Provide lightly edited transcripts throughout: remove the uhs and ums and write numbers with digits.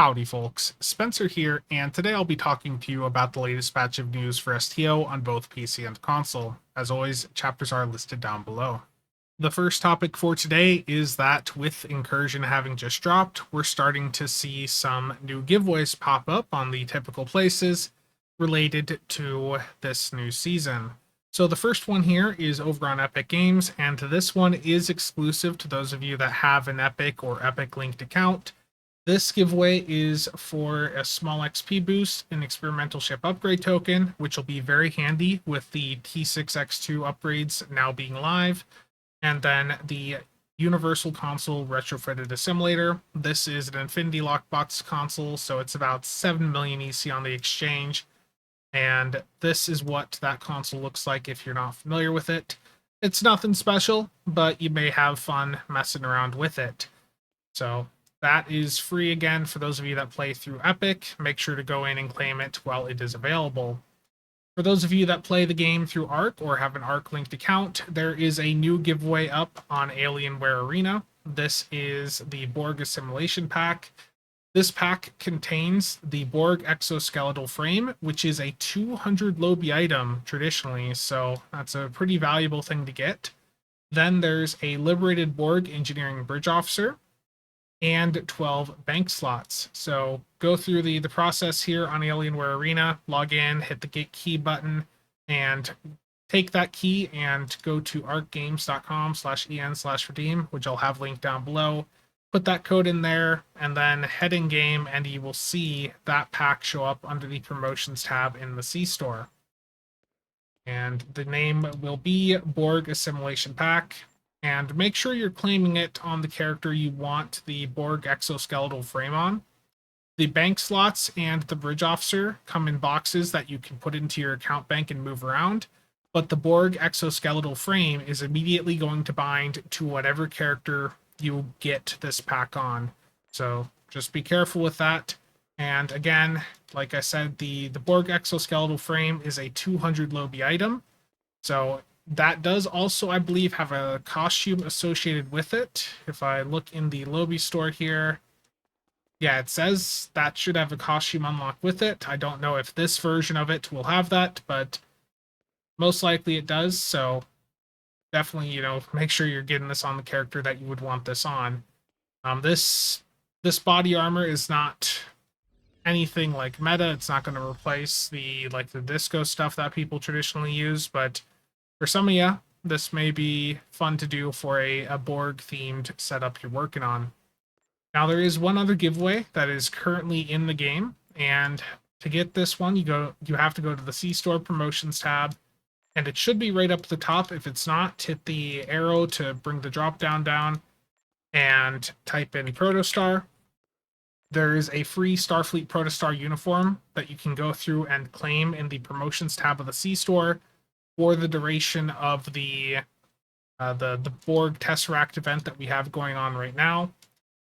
Howdy folks, Spencer here, and today I'll be talking to you about the latest batch of news for STO on both PC and console. As always, chapters are listed down below. The first topic for today is that with Incursion having just dropped, we're starting to see some new giveaways pop up on the typical places related to this new season. So the first one here is over on Epic Games, and this one is exclusive to those of you that have an Epic or Epic linked account. This giveaway is for a small XP boost, an experimental ship upgrade token, which will be very handy with the T6X2 upgrades now being live, and then the Universal Console retrofitted assimilator. This is an Infinity Lockbox console, so it's about 7 million EC on the exchange, and this is what that console looks like if you're not familiar with it. It's nothing special, but you may have fun messing around with it. So that is free again for those of you that play through Epic. Make sure to go in and claim it while it is available. For those of you that play the game through Arc or have an Arc linked account, there is a new giveaway up on Alienware Arena. This is the Borg Assimilation Pack. This pack contains the Borg exoskeletal frame, which is a 200 Lobby item traditionally, so that's a pretty valuable thing to get. Then there's a Liberated Borg Engineering Bridge Officer, and 12 bank slots. So go through the process here on Alienware Arena, log in, hit the get key button, and take that key and go to arcgames.com/en/redeem, which I'll have linked down below. Put that code in there, and then head in game, and you will see that pack show up under the promotions tab in the C store. And the name will be Borg Assimilation Pack. And make sure you're claiming it on the character you want the Borg exoskeletal frame on. The bank slots and the bridge officer come in boxes that you can put into your account bank and move around, but the Borg exoskeletal frame is immediately going to bind to whatever character you get this pack on. So just be careful with that. And again, like I said, the Borg exoskeletal frame is a 200 Lobby item. So that does also, I believe, have a costume associated with it. If I look in the Lobby store here, yeah, it says that should have a costume unlock with it. I don't know if this version of it will have that, but most likely it does. So definitely, make sure you're getting this on the character that you would want this on. This body armor is not anything like meta. It's not going to replace the disco stuff that people traditionally use, but for some of you, this may be fun to do for a Borg-themed setup you're working on. Now, there is one other giveaway that is currently in the game, and to get this one, you have to go to the C-Store Promotions tab, and it should be right up at the top. If it's not, hit the arrow to bring the drop-down down, and type in Protostar. There is a free Starfleet Protostar uniform that you can go through and claim in the Promotions tab of the C-Store for the duration of the Borg Tesseract event that we have going on right now.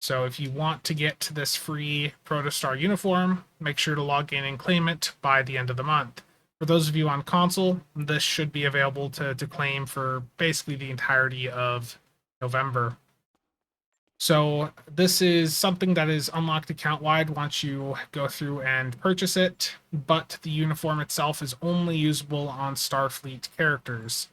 So if you want to get this free Protostar uniform, make sure to log in and claim it by the end of the month. For those of you on console, this should be available to claim for basically the entirety of November. So this is something that is unlocked account-wide once you go through and purchase it, but the uniform itself is only usable on Starfleet characters.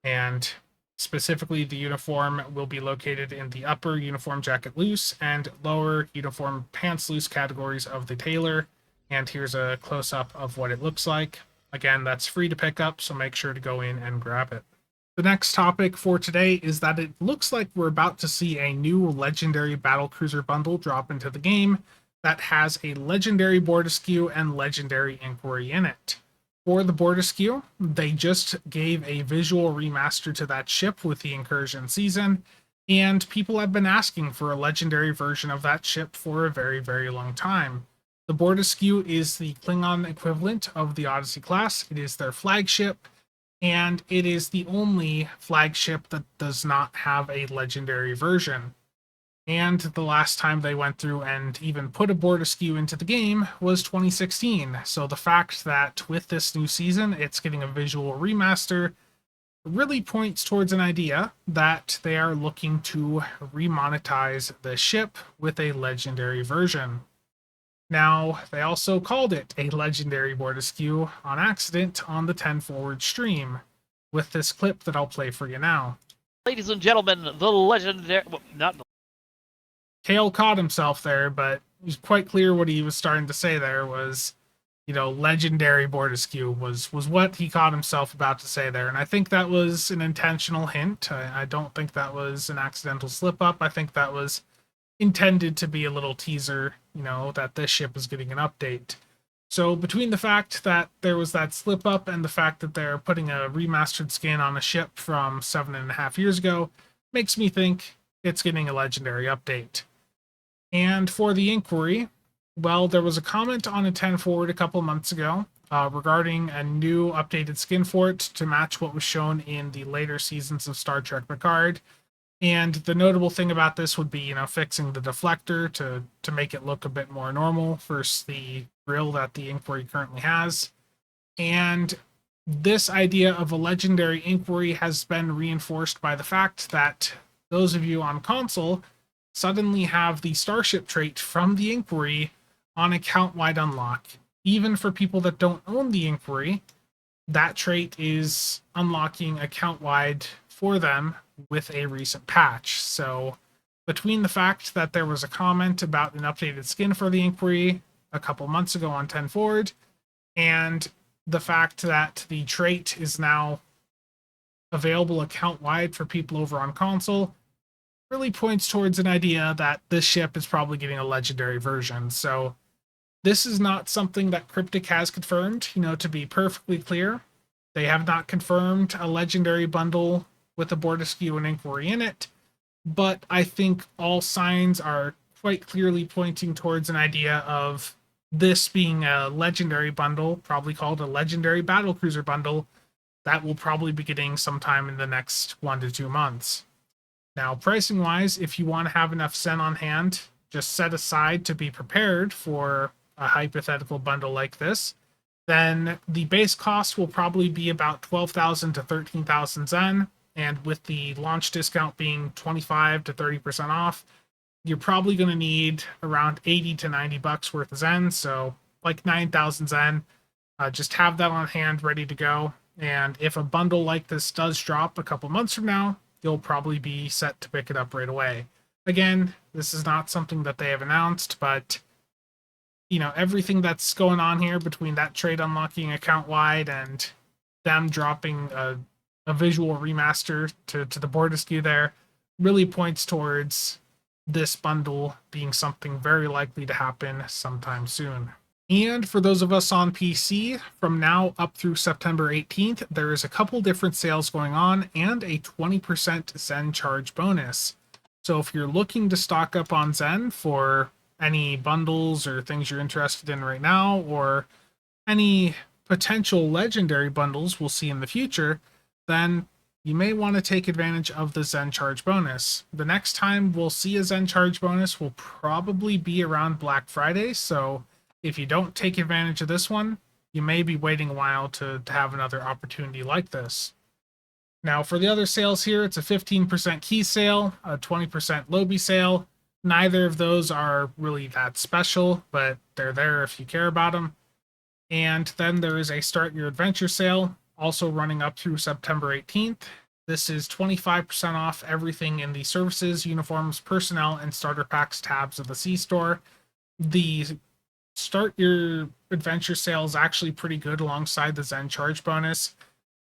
And specifically, the uniform will be located in the upper uniform jacket loose and lower uniform pants loose categories of the tailor. And here's a close-up of what it looks like. Again, that's free to pick up, so make sure to go in and grab it. The next topic for today is that it looks like we're about to see a new legendary Battlecruiser bundle drop into the game that has a legendary Bortasqu and legendary Inquiry in it. For the Bortasqu, they just gave a visual remaster to that ship with the Incursion season, and people have been asking for a legendary version of that ship for a very, very long time. The Bortasqu is the Klingon equivalent of the Odyssey class. It is their flagship, and it is the only flagship that does not have a legendary version. And the last time they went through and even put a Bortasqu into the game was 2016. So the fact that with this new season, it's getting a visual remaster really points towards an idea that they are looking to remonetize the ship with a legendary version. Now, they also called it a legendary Bortasqu on accident on the 10 Forward stream, with this clip that I'll play for you now. Ladies and gentlemen, the legendary... Well, not the... Kale caught himself there, but it was quite clear what he was starting to say there was, you know, legendary Bortasqu was what he caught himself about to say there. And I think that was an intentional hint. I don't think that was an accidental slip up. I think that was intended to be a little teaser, you know, that this ship is getting an update. So between the fact that there was that slip up and the fact that they're putting a remastered skin on a ship from 7.5 years ago, makes me think it's getting a legendary update. And for the inquiry, well, there was a comment on a 10 Forward a couple months ago regarding a new updated skin for it to match what was shown in the later seasons of Star Trek Picard. And the notable thing about this would be, you know, fixing the deflector to make it look a bit more normal versus the grill that the inquiry currently has. And this idea of a legendary inquiry has been reinforced by the fact that those of you on console suddenly have the Starship trait from the inquiry on account-wide unlock. Even for people that don't own the inquiry, that trait is unlocking account-wide for them with a recent patch. So between the fact that there was a comment about an updated skin for the inquiry a couple months ago on 10 Forward, and the fact that the trait is now available account-wide for people over on console, really points towards an idea that this ship is probably getting a legendary version. So this is not something that Cryptic has confirmed, you know, to be perfectly clear. They have not confirmed a legendary bundle with a Bortasqu and inquiry in it, but I think all signs are quite clearly pointing towards an idea of this being a legendary bundle, probably called a legendary Battlecruiser bundle, that will probably be getting sometime in the next 1 to 2 months. Now, pricing wise, if you want to have enough Zen on hand, just set aside to be prepared for a hypothetical bundle like this, then the base cost will probably be about 12,000 to 13,000 Zen. And with the launch discount being 25 to 30% off, you're probably going to need around 80 to 90 bucks worth of Zen. So like 9,000 Zen, just have that on hand ready to go. And if a bundle like this does drop a couple months from now, you'll probably be set to pick it up right away. Again, this is not something that they have announced, but you know, everything that's going on here between that trade unlocking account wide and them dropping a visual remaster to the Bortasqu there really points towards this bundle being something very likely to happen sometime soon. And for those of us on PC, from now up through September 18th, there is a couple different sales going on and a 20% Zen charge bonus. So if you're looking to stock up on Zen for any bundles or things you're interested in right now, or any potential legendary bundles we'll see in the future, then you may want to take advantage of the Zen charge bonus. The next time we'll see a Zen charge bonus will probably be around Black Friday, so if you don't take advantage of this one, you may be waiting a while to have another opportunity like this. Now, for the other sales here, it's a 15% key sale, a 20% Lobby sale. Neither of those are really that special, but they're there if you care about them. And then there is a Start Your Adventure sale, also running up through September 18th. This is 25% off everything in the services, uniforms, personnel, and starter packs tabs of the C-Store. The Start Your Adventure sale is actually pretty good alongside the Zen charge bonus.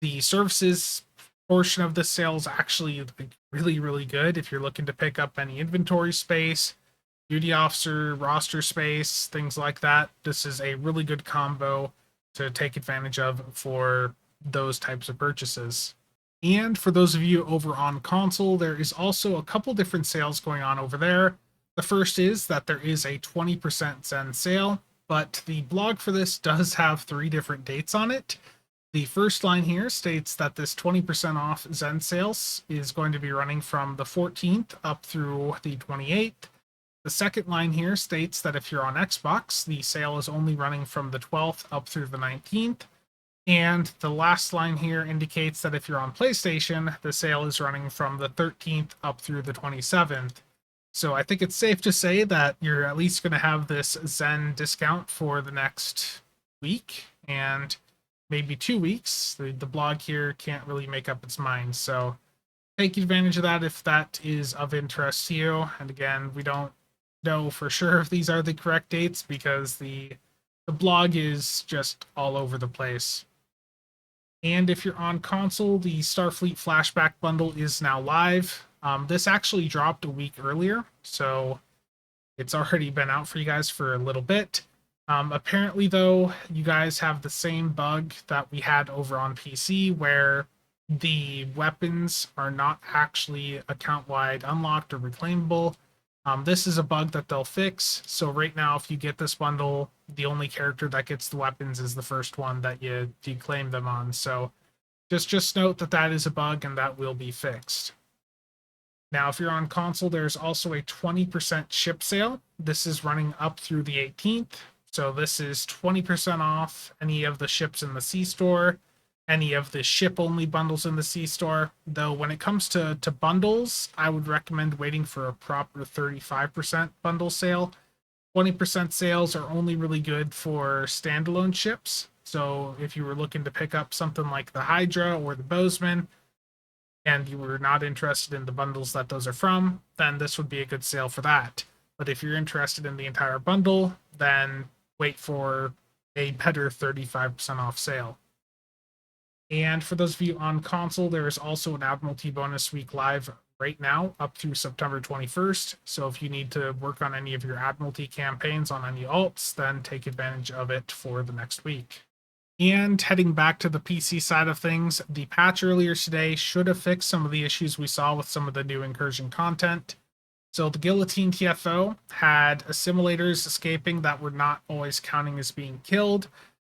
The services portion of the sale is actually really, really good if you're looking to pick up any inventory space, duty officer, roster space, things like that. This is a really good combo to take advantage of for those types of purchases. And for those of you over on console, there is also a couple different sales going on over there. The first is that there is a 20% Zen sale, but the blog for this does have 3 different dates on it. The first line here states that this 20% off Zen sales is going to be running from the 14th up through the 28th. The second line here states that if you're on Xbox, the sale is only running from the 12th up through the 19th. And the last line here indicates that if you're on PlayStation, the sale is running from the 13th up through the 27th. So I think it's safe to say that you're at least going to have this Zen discount for the next week and maybe 2 weeks. The blog here can't really make up its mind. So take advantage of that if that is of interest to you. And again, we don't know for sure if these are the correct dates because the blog is just all over the place. And if you're on console, the Starfleet Flashback Bundle is now live. This actually dropped a week earlier, so it's already been out for you guys for a little bit. Apparently, though, you guys have the same bug that we had over on PC where the weapons are not actually account-wide unlocked or reclaimable. This is a bug that they'll fix. So right now, if you get this bundle, the only character that gets the weapons is the first one that you claim them on. So just note that that is a bug and that will be fixed. Now, if you're on console, there's also a 20% ship sale. This is running up through the 18th. So this is 20% off any of the ships in the C store, any of the ship-only bundles in the C store. Though when it comes to bundles, I would recommend waiting for a proper 35% bundle sale. 20% sales are only really good for standalone ships. So if you were looking to pick up something like the Hydra or the Bozeman, and you were not interested in the bundles that those are from, then this would be a good sale for that. But if you're interested in the entire bundle, then wait for a better 35% off sale. And for those of you on console, there is also an Admiralty bonus week live right now up through September 21st. So if you need to work on any of your Admiralty campaigns on any alts, then take advantage of it for the next week. And heading back to the PC side of things, the patch earlier today should have fixed some of the issues we saw with some of the new incursion content. So the Guillotine TFO had assimilators escaping that were not always counting as being killed,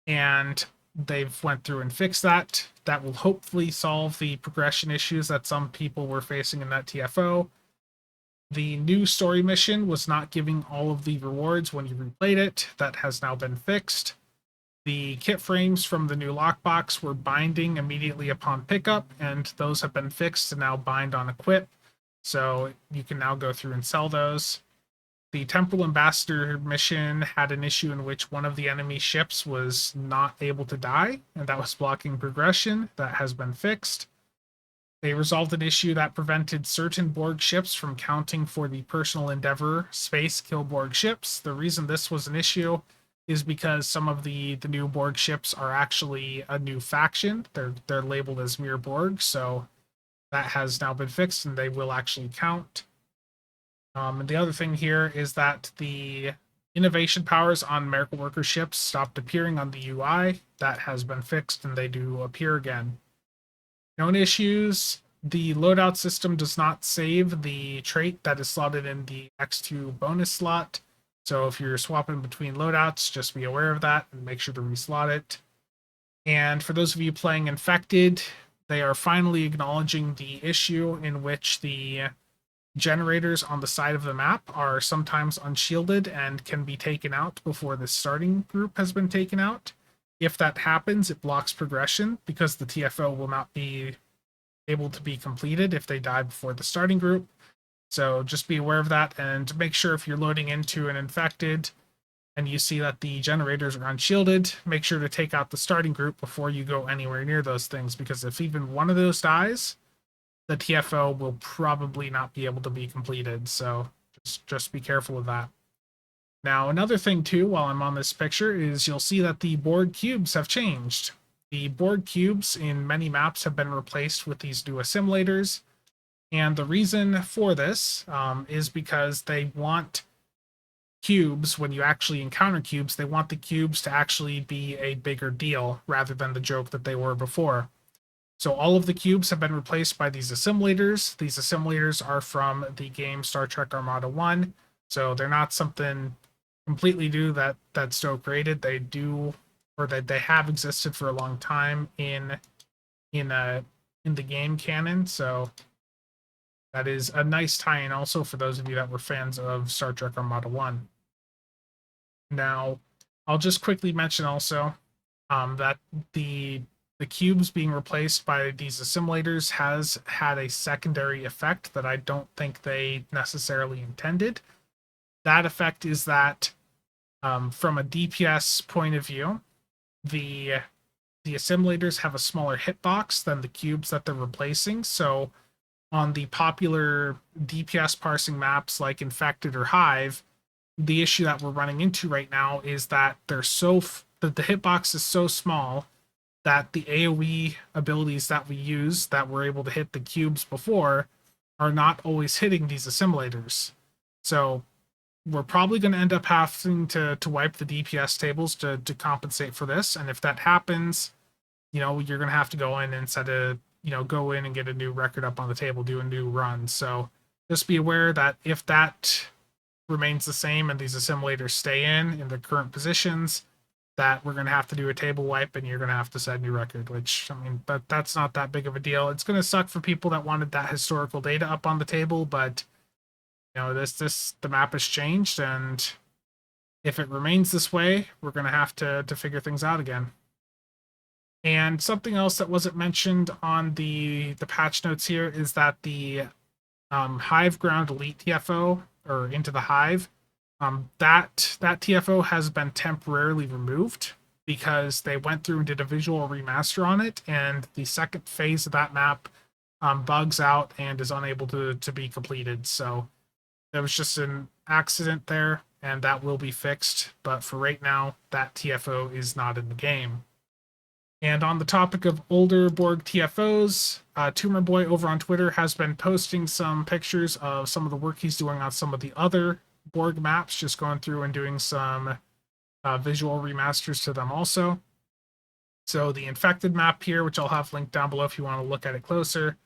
and they've went through and fixed that. That will hopefully solve the progression issues that some people were facing in that TFO. The new story mission was not giving all of the rewards when you replayed it. That has now been fixed. The kit frames from the new lockbox were binding immediately upon pickup, and those have been fixed to now bind on equip. So you can now go through and sell those. The Temporal Ambassador mission had an issue in which one of the enemy ships was not able to die, and that was blocking progression. That has been fixed. They resolved an issue that prevented certain Borg ships from counting for the Personal Endeavor space kill Borg ships. The reason this was an issue is because some of the new Borg ships are actually a new faction. They're labeled as mere Borg, so that has now been fixed and they will actually count. And the other thing here is that the innovation powers on Miracle Worker ships stopped appearing on the UI. That has been fixed and they do appear again. Known issues: the loadout system does not save the trait that is slotted in the X2 bonus slot. So if you're swapping between loadouts, just be aware of that and make sure to reslot it. And for those of you playing Infected, they are finally acknowledging the issue in which the generators on the side of the map are sometimes unshielded and can be taken out before the starting group has been taken out. If that happens, it blocks progression because the TFO will not be able to be completed if they die before the starting group. So just be aware of that and make sure if you're loading into an Infected and you see that the generators are unshielded, make sure to take out the starting group before you go anywhere near those things, because if even one of those dies, the TFO will probably not be able to be completed. So just be careful of that. Now, another thing too, while I'm on this picture, is you'll see that the Borg cubes have changed. The Borg cubes in many maps have been replaced with these new assimilators. And the reason for this is because they want cubes, when you actually encounter cubes, they want the cubes to actually be a bigger deal rather than the joke that they were before. So all of the cubes have been replaced by these assimilators. These assimilators are from the game Star Trek Armada 1, so they're not something completely new that STO created. They do, or that they have existed for a long time in the game canon. So that is a nice tie-in also for those of you that were fans of Star Trek Armada 1. Now, I'll just quickly mention also that the the cubes being replaced by these assimilators has had a secondary effect that I don't think they necessarily intended. That effect is that from a DPS point of view, the assimilators have a smaller hitbox than the cubes that they're replacing. So on the popular DPS parsing maps like Infected or Hive, the issue that we're running into right now is that that the hitbox is so small that the AoE abilities that we use that were able to hit the cubes before are not always hitting these assimilators. So we're probably going to end up having to wipe the DPS tables to compensate for this. And if that happens, you're going to have to go in and go in and get a new record up on the table, do a new run. So just be aware that if that remains the same and these assimilators stay in their current positions, that we're going to have to do a table wipe and you're going to have to set a new record, which, I mean, that's not that big of a deal. It's going to suck for people that wanted that historical data up on the table, but the map has changed, and if it remains this way, we're going to have to figure things out again. And something else that wasn't mentioned on the patch notes here is that the Hive Ground Elite TFO, or Into the Hive, that TFO has been temporarily removed because they went through and did a visual remaster on it, and the second phase of that map bugs out and is unable to be completed. So there was just an accident there, and that will be fixed. But for right now, that TFO is not in the game. And on the topic of older Borg TFOs, Tumor Boy over on Twitter has been posting some pictures of some of the work he's doing on some of the other Borg maps, just going through and doing some visual remasters to them also. So the Infected map here, which I'll have linked down below if you want to look at it closer,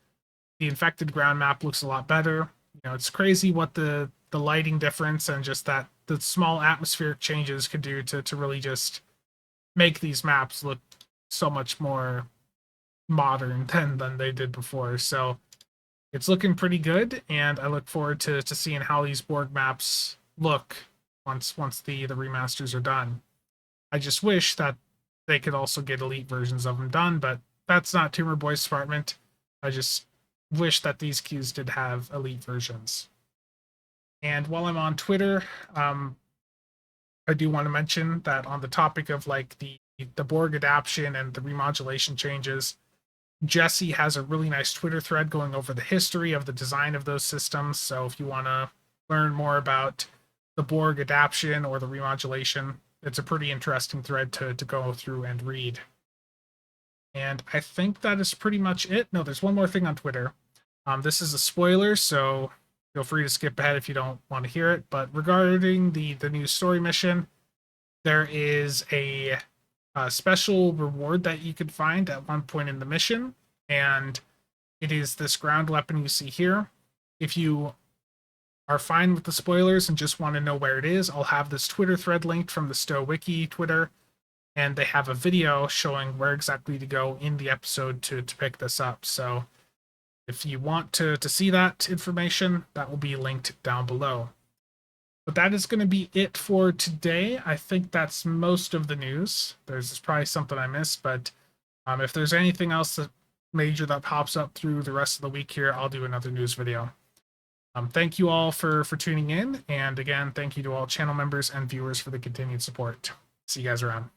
the Infected ground map looks a lot better. It's crazy what the lighting difference and just that the small atmospheric changes could do to really just make these maps look so much more modern than they did before. So it's looking pretty good, and I look forward to seeing how these Borg maps look once the remasters are done. I just wish that they could also get elite versions of them done, but that's not Tumor Boy's department. I just wish that these queues did have elite versions. And while I'm on Twitter, I do want to mention that on the topic of like the Borg adaption and the remodulation changes, Jesse has a really nice Twitter thread going over the history of the design of those systems. So if you want to learn more about the Borg adaption or the remodulation, it's a pretty interesting thread to go through and read. And I think that is pretty much it. No, there's one more thing on Twitter. This is a spoiler, so feel free to skip ahead if you don't want to hear it. But regarding the new story mission, there is a special reward that you could find at one point in the mission, and it is this ground weapon you see here. If you are fine with the spoilers and just want to know where it is, I'll have this Twitter thread linked from the STO Wiki Twitter, and they have a video showing where exactly to go in the episode to pick this up. So if you want to see that information, that will be linked down below. But that is going to be it for today. I think that's most of the news. There's probably something I missed, but if there's anything else major that pops up through the rest of the week here, I'll do another news video. Thank you all for tuning in, and again, thank you to all channel members and viewers for the continued support. See you guys around.